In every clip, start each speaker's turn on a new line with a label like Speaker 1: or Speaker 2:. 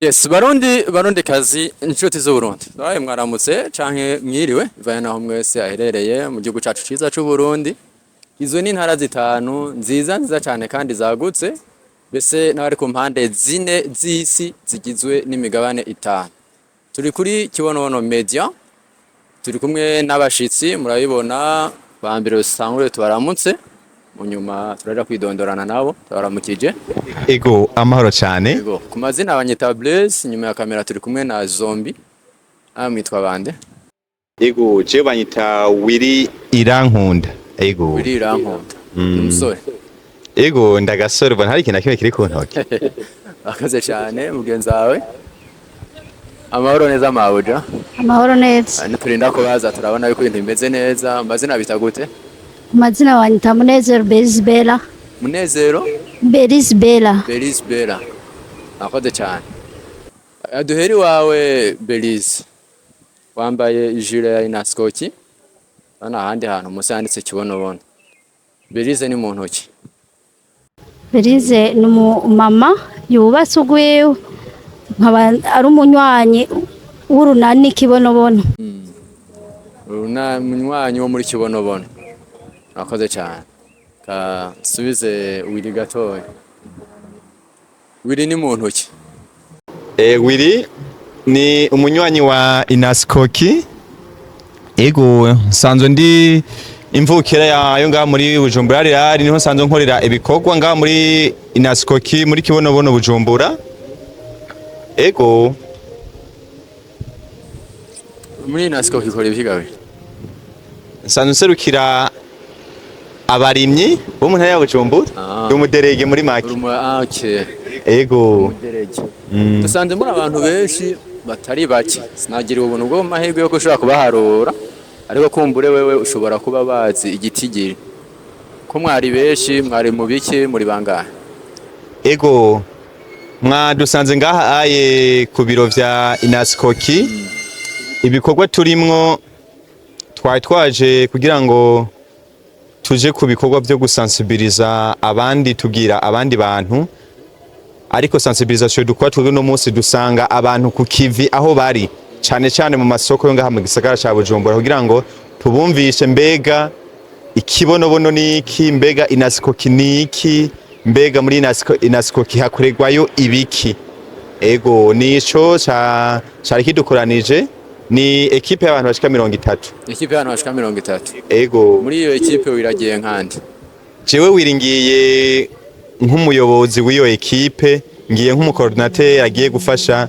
Speaker 1: Yes, barundi kazi inshuti z'Uburundi. Baye mwaramutse canke mwiriwe bivanye naho mwese aherereye mu gihugu cacu ciza c'u Burundi. Izo ni intara zitanu nziza cane kandi zagutse. Bese n'abari ku mpande zine z'isi zigizwe n'imigabane itanu. Turi kuri Kibonobono Media. Turi kumwe n'abashitsi murabibona bambere usangure tubaramutse. Munyuma turaja kwidondorana nabo tubaramukije.
Speaker 2: Ego amahoro cyane.
Speaker 1: Ego ku mazina abanyita Blaise nyuma ya kamera turi kumwe na Zombi. Mwitwa bande?
Speaker 2: Ego je banyita Wiri Irankunda. Ego
Speaker 1: Wiri Irankunda. Umusore.
Speaker 2: Ego ndagasore bana hari ikintu kimwe kiri ku ntoki.
Speaker 1: Akaze cyane mugenzi wawe. Amahoro neza mabuja.
Speaker 3: Amahoro neza.
Speaker 1: Turinda ko baza turabona yuko ibintu bimeze neza. Amazina bita gute?
Speaker 3: Amazina wanyita Munezero Berizbela.
Speaker 1: Munezero?
Speaker 3: Berizbela.
Speaker 1: Berizbela. Akoze cyane. Aduheri wawe Beriz. Wambaye ijire ya inaskoki. Bana handi hantu musi handitse Kibonobono. Berize ni mu ntoki.
Speaker 3: Berize ni mama yubatse ugwiwe. Nkaba ari umunywanyi w'urunani Kibonobono.
Speaker 1: Umunywanyi wo muri Kibonobono. Akoze cyane. Ka subize Wiri gatoya. Wiri ni mu ntoki.
Speaker 2: Wiri ni umunywanyi wa Inaskoki. Ego sanzo ndi imvukira yayo ngaha muri Bujumbura rirari niho sanzo nkorera ibikorwa ngaha muri Inaskoki muri Kibonobono Bujumbura. Ego
Speaker 1: muri Inaskoki ikora ibigabe.
Speaker 2: Sanzo serukira abarimyi bo mu ntara ya Bujumbura umuderege muri make.
Speaker 1: Okay.
Speaker 2: Ego
Speaker 1: Umuderege. Dusanze muri abantu benshi batari bake. Sinagira ubuntu bwo mahirwe yo gushobora kubaharura. Ariko kumbure wewe ushobora kuba bazi igitigiri. Ko mwari benshi mwari mu biki muri bangahe?
Speaker 2: Ego mwadusanze ngaha aye ku biro vya Inaskoki. Ibikorwa turimwo twaje kugira ngo tuje ku bikorwa byo gusensibiliza abandi tugira abandi bantu, ariko sensibilisation dukwa twebwe no munsi dusanga abantu ku kivi aho bari cyane mu masoko yo ngaha mu gisagara ca Bujumbura kugira ngo tubumvishe mbega Ikibonobono niki, mbega Inaskoki niki, mbega muri Inaskoki hakorerwayo ibiki. Ego nico cari kidukoranije. Ni ekipe y'abantu bashika 30.
Speaker 1: Ekipe y'abantu bashika 30.
Speaker 2: Ego
Speaker 1: muri iyo ekipe wiragiye nkandi.
Speaker 2: Jewe wiringiye nk'umuyobozi w'iyo ekipe, ngiye nk'umukoordinateur agiye gufasha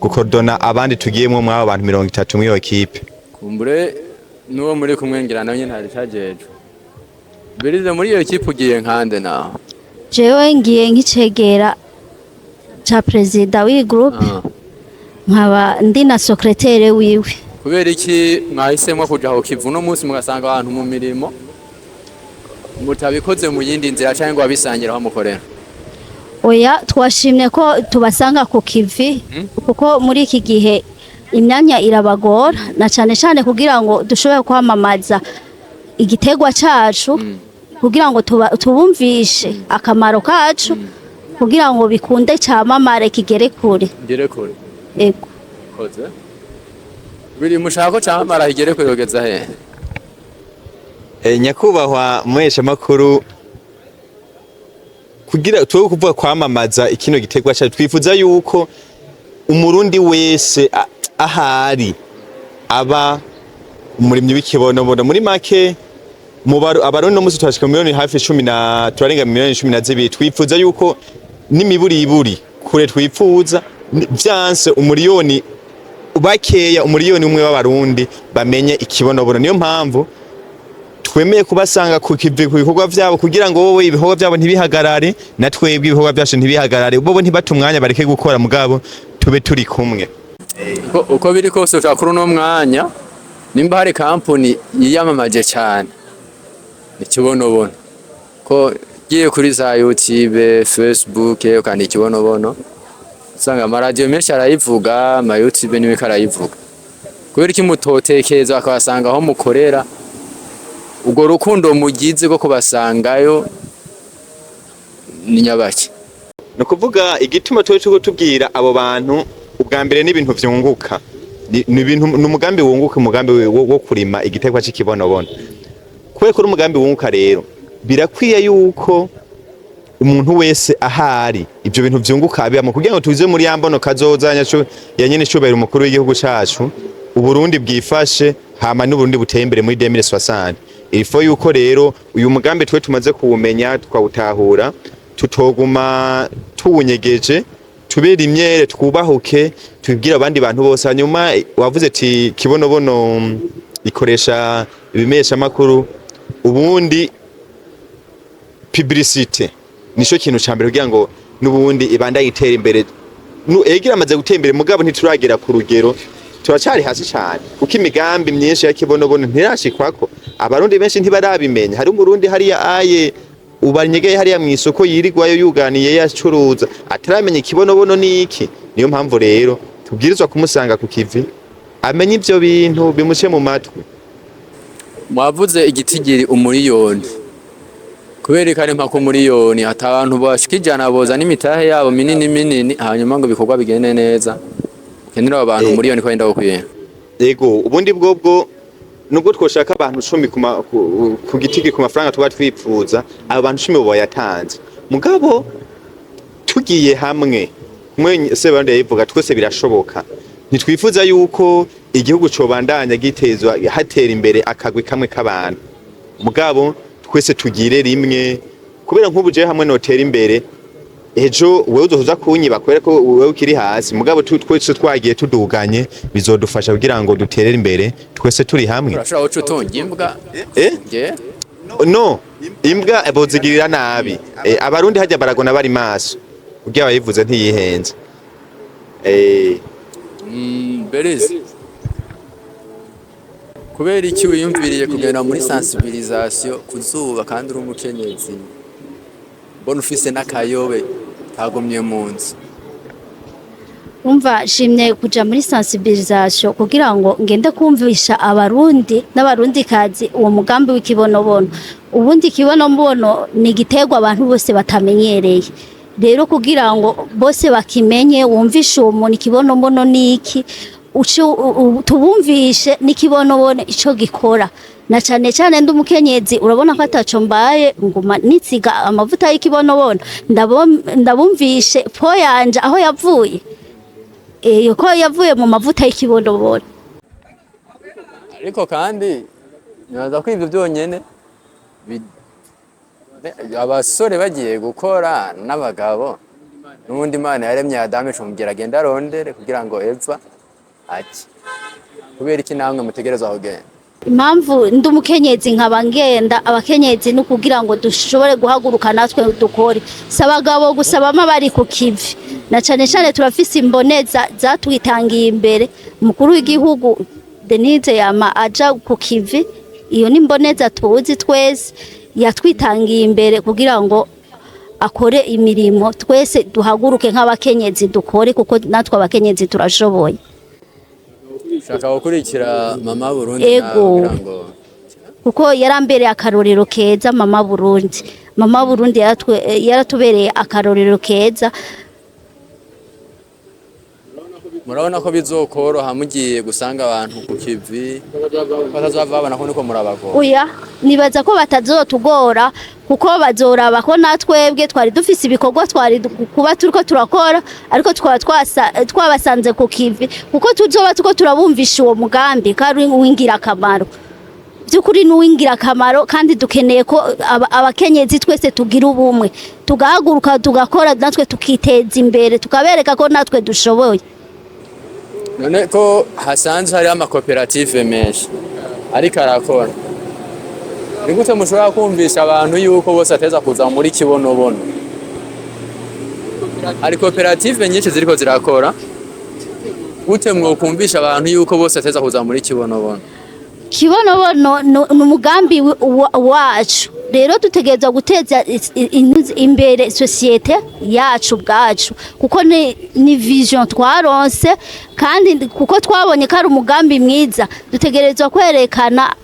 Speaker 2: gukordona abandi tugiyemwo mwabo abantu 30 mu iyo ekipe.
Speaker 1: Kumbure nuwo muri kumwe ngira nawe nyine hari cajeje. Berize muri iyo ekipe ugiye nkande naho.
Speaker 3: Jewe ngiye nk'icegera ca president w'iyi group. Nkaba ndi na secrétaire wiwe.
Speaker 1: Kubera iki mwahisemwo kuja aho kivu no munsi mugasanga abantu mu mirimo mutabikoze mu yindi nzira cyangwa ngo abisangira aho mukorera?
Speaker 3: Oya twashimye ko tubasanga ku kivi kuko muri iki gihe imyanya irabagora na cyane kugira ngo dushobore kwamamaza igitegwa cacu kugira ngo tubumvishe akamaro kacu kugira ngo bikunde cyamamare kigere kure. Ego.
Speaker 1: Koze. Biri mushako cyamara higere kuyogeza he?
Speaker 2: Nyakubahwa mwesha makuru kugira tuwe kuvuga kwamamaza ikino gitegwa cyacu twifuza yuko umurundi wese ahari aba umurimyi w'Ikibonobono muri make abarundi no musi twashika miliyoni hafi 10 na turarenga miliyoni 12 twifuza yuko n'imiburiburi kure twifuza vyanse umuriyoni bakeya umuriyoni umwe w'abarundi bamenye Ikibonobono. Niyo mpamvu twemeye kubasanga ku kivi ku bikorwa vyabo kugira ngo wowe ibikorwa vyabo ntibihagarare na twebwe ibikorwa byacu ntibihagarare, bobo ntibatumwanya bareke gukora mugabo tube turi kumwe.
Speaker 1: Uko biri kose utakuru no mwanya nimba hari company yiyamamaje cyane Ikibonobono ko giye kuri za YouTube, Facebook kandi Ikibonobono usanga amaradio menshi arayivuga, ama YouTube niwe karayivuga. Kubera iki mutotekeza akabasanga aho mukorera ubwo rukundo mugize ko kubasangayo ni nyabaki?
Speaker 2: no kuvuga igituma cyo tubwira abo bantu ubwa mbere n'ibintu vyunguka ni ibintu n'umugambi wunguka umugambi wo kurima igitegwa cy'ikibonobona kubera ko umugambi wunguka rero birakwiye yuko umuntu wese ahari ibyo bintu vyunguka abiyamo kugira ngo tuze muri yambono kazozanya cyo yanyene cyobera umukuru w'igihugu cacu uburundi bwifashe hama n'uburundi buteye imbere muri 2060 ilifo yuko rero uyu mugambi twe tumaze kuwumenya twawutahura tutoguma tuwunyegeje tubera imyere twubahuke tubibwira abandi bantu bose hanyuma wavuze ati kibonobono ikoresha ibimesha makuru ubundi publicité nico kintu cambere kugira ngo nubundi ibanda yitera imbere egira amaze gutera imbere mugabo ntituragira ku rugero turacari hasi cyane kuko imigambi myinshi ya kibonobono ntirashikwako abarundi benshi ntibarabimenya hari umurundi hariya aye ubanyegeye hariya mu isoko yirigwayo yuganiye yacuruza ataramenya ikibonobono niki niyo mpamvu rero tubwirizwa kumusanga ku kivi amenye ivyo bintu bimuce mu matwi
Speaker 1: mwavuze igitigiri umuriyoni kubera kare mpako umuriyoni ata abantu bashikijana boza n'imitahe yabo minini hanyuma ngo bikorwa bigende neza kenera abantu umuriyoni kwenda gukwiye
Speaker 2: yego ubundi bwobwo nubwo twoshaka abantu 10 ku gitigi ku mafaranga tuba twipfuza abo bantu 10 bo yatanze mugabo tugiye hamwe mwe se bande yivuga twese birashoboka nitwifuza yuko igihugu cobandanya gitezwa hatera imbere akagwi kamwe k'abantu mugabo twese tugire rimwe kubera nk'ubuje hamwe notera imbere ejo wewe uzoza kunyiba kwera ko wewe ukiri hasi mugabo twese twagiye tuduganye bizodufasha kugira ngo duterere imbere twese turi hamwe
Speaker 1: urashobora ucutunga imbwa
Speaker 2: no imbwa bozigirira nabi abarundi hajya baragona bari maso kugira bayivuze ntiyihenze
Speaker 1: Berize kubera iki wiyumviriye kugenda muri sensibilisation kuzuba kandi uri umukenyezi mbona ufise n'akayobe kagumye mu nzu
Speaker 3: umva shimye kuja muri sensibilisation kugira ngo ngende kumvisha abarundi n'abarundi kazi uwo mugambi w'ikibonobono ubundi kibonobono ni gitegwa abantu bose batamenyereye rero kugira ngo bose bakimenye wumvishe uwo muntu ikibonobono niki tubumvishe n'ikibonobono ico gikora na cyane cyane ndumukenyezi urabona ko ataco mbaye nguma nitsiga amavuta y'ikibonobono ndabumvishe po yanje aho yavuye yuko yavuye mu mavuta y'ikibonobono
Speaker 1: ariko kandi nyaza ko ivyo byonyene abasore bagiye gukora n'abagabo n'ubundi Imana yaremye Adame cumubwira agenda arondere kugira ngo Eva ati kubera iki namwe mutegerezwa kugenda
Speaker 3: impamvu ndumukenyezi nkaba ngenda abakenyezi no kugira ngo dushobore guhaguruka natwe dukore sabagabo gusabama bari ku kivi na cyane cyane turafise imboneza zatwitangiye imbere umukuru w'igihugu Denise yama aja ku kivi iyo nimboneza tuzi twese yatwitangiye imbere kugira ngo akore imirimo twese duhaguruke nk'abakenyezi dukore kuko natwe abakenyezi turashoboye
Speaker 1: shaka gukurikira mama Burundi
Speaker 3: ego kuko yarambere akarorero keza mama Burundi yaratubereye akarorero keza
Speaker 1: murabona ko bizokoroha mugiye gusanga abantu ku kivi batazavabana ko niko murabagora
Speaker 3: oya nibaza ko batazotugora kuko bazoraba ko natwebwe twari dufise ibikorwa twari kuba turiko turakora ariko twabasanze ku kivi kuko tuzoba tuko turabumvisha uwo mugambi kari wingira akamaro byukuri n'uwingira akamaro kandi dukeneye ko abakenyezi twese tugira ubumwe tugahaguruka tugakora natwe tukiteza imbere tukabereka ko natwe dushoboye
Speaker 1: none ko hasanzwe hari amakoperative menshi ariko arakora ni gute mushobora kumvisha abantu yuko bose ateza kuza muri kibonobono hari koperative nyinshi ziriko zirakora gute mwokumvisha abantu yuko bose ateza kuza muri kibonobono
Speaker 3: kibonobono n'umugambi wacu rero dutegereza guteza imbere societe yacu bwacu kuko ni vision twaronse kandi kuko twabonye ko ari umugambi mwiza dutegerezwa kwerekana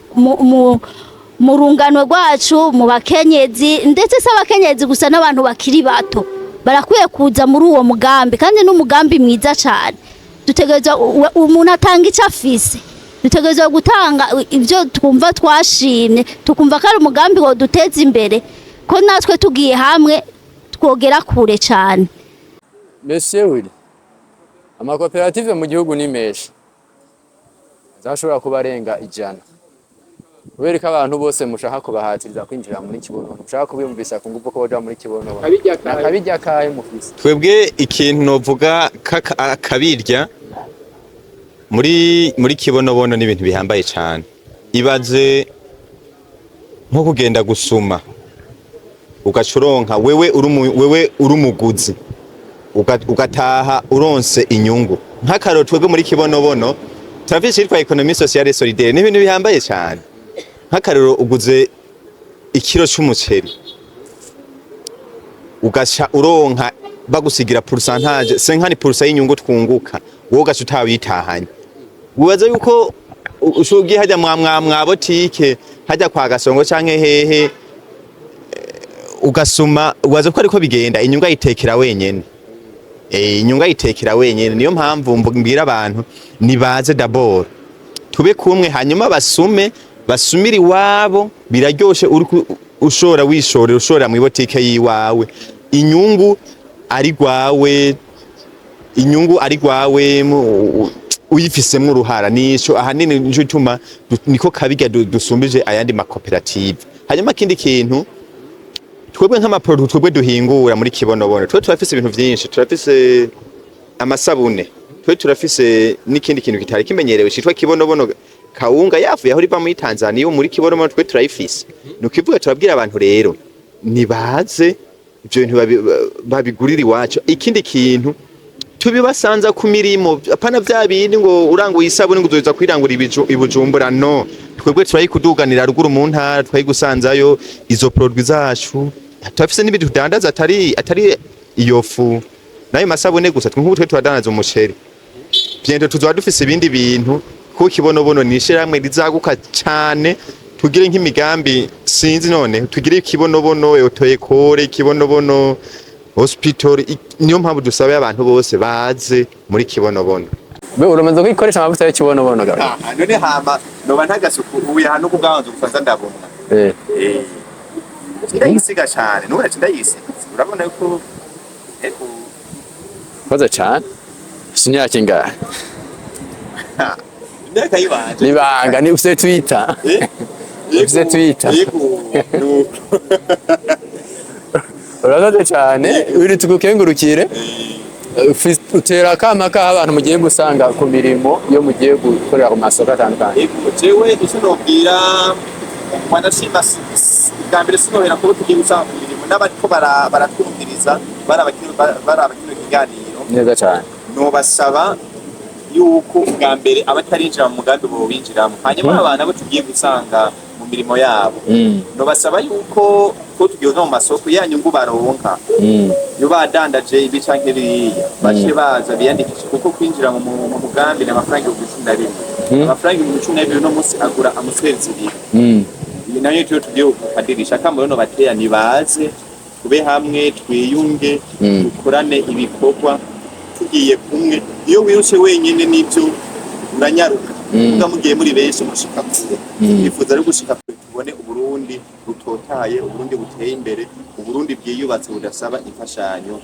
Speaker 3: mu rungano rwacu mu bakenyezi ndetse se abakenyezi gusa n'abantu bakiri bato barakwiye kuza muri uwo mugambi kandi n'umugambi mwiza cyane dutegereza umuntu atanga icyo afise dutegereza gutanga ibyo twumva twashimye tukumva ko ari umugambi wo duteza imbere ko natwe tugiye hamwe twogera kure cyane.
Speaker 1: Monsieur Willy, amakoperative mu gihugu ni menshi zashobora kuba arenga 100 kubera ko abantu bose mushaka kubahatiriza kwinjira muri kibono mushaka kubiyumvisa ku ngufu ko baja muri kibono kabirya kahe mufise.
Speaker 2: Twebwe ikintu novuga kabirya muri kibonobono n'ibintu bihambaye cyane. Ibaze nko kugenda gusuma ugacuronka wewe urumuguzi ugataha uronse inyungu nk'akaro. Twebwe muri kibonobono turafise yitwa economie sociale solidaire n'ibintu bihambaye cyane. Nk'akarero uguze ikiro cy'umuceri ugasha uronka bagusigira pourcentage 50% y'inyungu twunguka wowe ugasha utawitahanye. Ubaza yuko ushugiye hajya mwa botike hajya kwa Gasongo canke hehe ugasuma ubaza ko ariko bigenda inyungu ayitekera wenyene. Inyungu ayitekera wenyene. Niyo mpamvu mbwira abantu nibaze d'abord tube kumwe hanyuma basumira iwabo biraryoshe ushora wishorera ushora mu botike yiwawe inyungu ari gwawe uyifisemo uruhara nico ahanini nico ituma niko kabirya dusumbije ayandi makoperative. Hanyuma kindi kintu twebwe nk'amaproduct twebwe duhingura muri kibonobono twe turafise ibintu byinshi. Turafise amasabune turafise n'ikindi kintu kitari kimenyerewe citwa kibonobono kawunga yavuye aho riva muri Tanzania muri kibonobono twe turayifise. Nukivuga turabwira abantu rero nibaze ibyo bintu babigurira iwacu. Ikindi kintu tubibasanza ku mirimo apana bya bindi ngo uranguye isabune ngo uzoza kwirangura ibujumbura no. Twebwe turayikuduganira ruguru mu ntara twayigusanzayo izo produits zacu. Turafise n'ibindi tudandaza atari iyo fu nayo masabune gusa. Nk'ubu twe tudandaza umuceri byende tuzoba dufise ibindi bintu ko kibonobono nishiramwe rizaguka cyane. Tugire nk'imigambi sinzi none tugire kibonobono otoyekore kibonobono hospital. Niyo mpamvu dusabe abantu bose baze muri kibonobono.
Speaker 1: Be uramaze kwikoresha amavuta yo kibonobono gawe.
Speaker 2: None hama noba ntagasuku ubuye hano kuganza gufanza ndabona. Ndayisiga cyane none ndayisiga. Urabona yuko
Speaker 1: koza cyane sinya kinga.
Speaker 2: Ndakayibanje.
Speaker 1: Nibanga ni ufite Twitter. Ufite Twitter. Urakoze cyane uri tugukengurukire utera akama ka abantu mugiye gusanga ku mirimo yo mugiye gukorera ku masoko atandukanye.
Speaker 2: Jewe icyo nobwira wanashima gambere sinohera ko tugiye gusanga ku mirimo n'abariko baratwumviriza barabakino kiganiro
Speaker 1: neza cyane.
Speaker 2: Nobasaba yuko gambere abatarinjira mu mugambi bo binjiramo hanyuma abana abo tugiye gusanga mu mirimo yabo nobasaba yuko ko tugiye no masoko yanyungu baronka yo badandaje ibi canke biriya bashe baza biyandikisha kuko kwinjira mu mugambi n'amafaranga y'ubushindarimo amafaranga y'ubushindarimo no musi agura amuswezi ibi nayo cyo tugiye kukadirisha kambo no bateya nibaze tube hamwe twiyunge dukorane ibikorwa tugiye kumwe. Iyo wirushe wenyine nibyo uranyaruka mugiye muri benshi mushika kure. Nifuza ari gushika tubone Uburundi butotaye Uburundi buteye imbere Uburundi bwiyubatse budasaba imfashanyo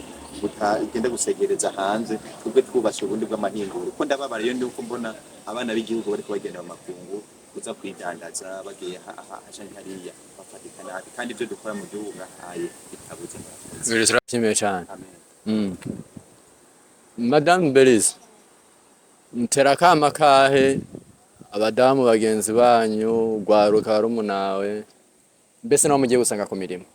Speaker 2: igenda gusegereza hanze tubwe twubashe Uburundi bw'amahinguro. Ko ndababara iyo ndi uko mbona abana b'igihugu bari kubagenda mu makungu uza kwidandaza bagiye hashanje hariya bafatika nabi kandi ibyo dukora mu gihugu ahaye bitabuze.
Speaker 1: Zuri turashimiye cyane. Madame Belize mtera kama kahe abadamu bagenzi banyu gwaruka rumunawe mbese no mugiye gusanga ku mirimo.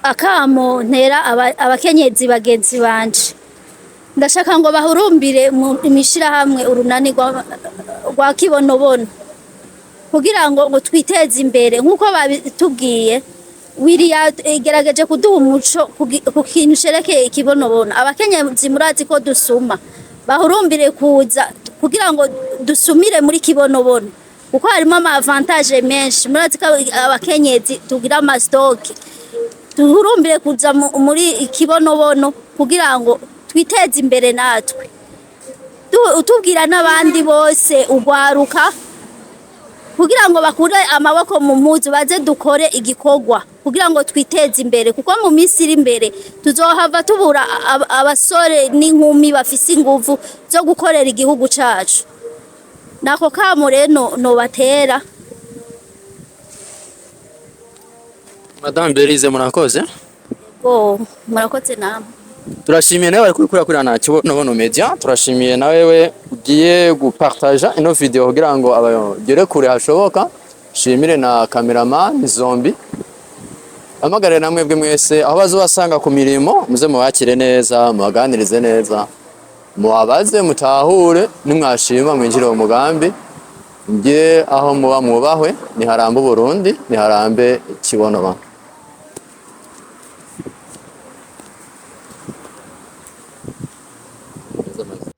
Speaker 3: Akamo ntera abakenyezi bagenzi banje ndashaka ngo bahurumbire mu imishirahamwe urunani rwa kibonobono kugira ngo twiteze imbere nkuko babitubwiye. Wiriya igerageje kuduha umuco ku kintu sherekeye ikibonobono. Abakenyezi murazi ko dusuma bahurumbire kuza kugira ngo dusumire muri kibonobono kuko harimo ama avantage menshi. Murazi ko abakenyezi tugira ama stock tuhurumbire kuza muri ikibonobono kugira ngo twiteze imbere natwe utubwira n'abandi bose ugwaruka kugira ngo bakure amaboko mu muzi baze dukore igikorwa kugira ngo twiteze imbere kuko mu minsi iri imbere tuzohava tubura abasore n'inkumi bafise inguvu zo gukorera igihugu cacu nako kamure no batera.
Speaker 1: Madame Berize murakoze.
Speaker 3: Murakoze namwe.
Speaker 1: Turashimiye nawe bari kurana Kibonobono Media, turashimiye nawe ugiye gupartager ino video kugira ngo abagere kure hashoboka. Shimire na cameraman Zombi. Amagare namwe bwe mwese aho bazobasanga ku mirimo muze mubakire neza, mubaganirize neza. Mubabaze mutahure nimwashima mwinjire mu mugambi. Ngiye aho muba mubahwe ni harambe Burundi, ni harambe Kibonobono. Zamani.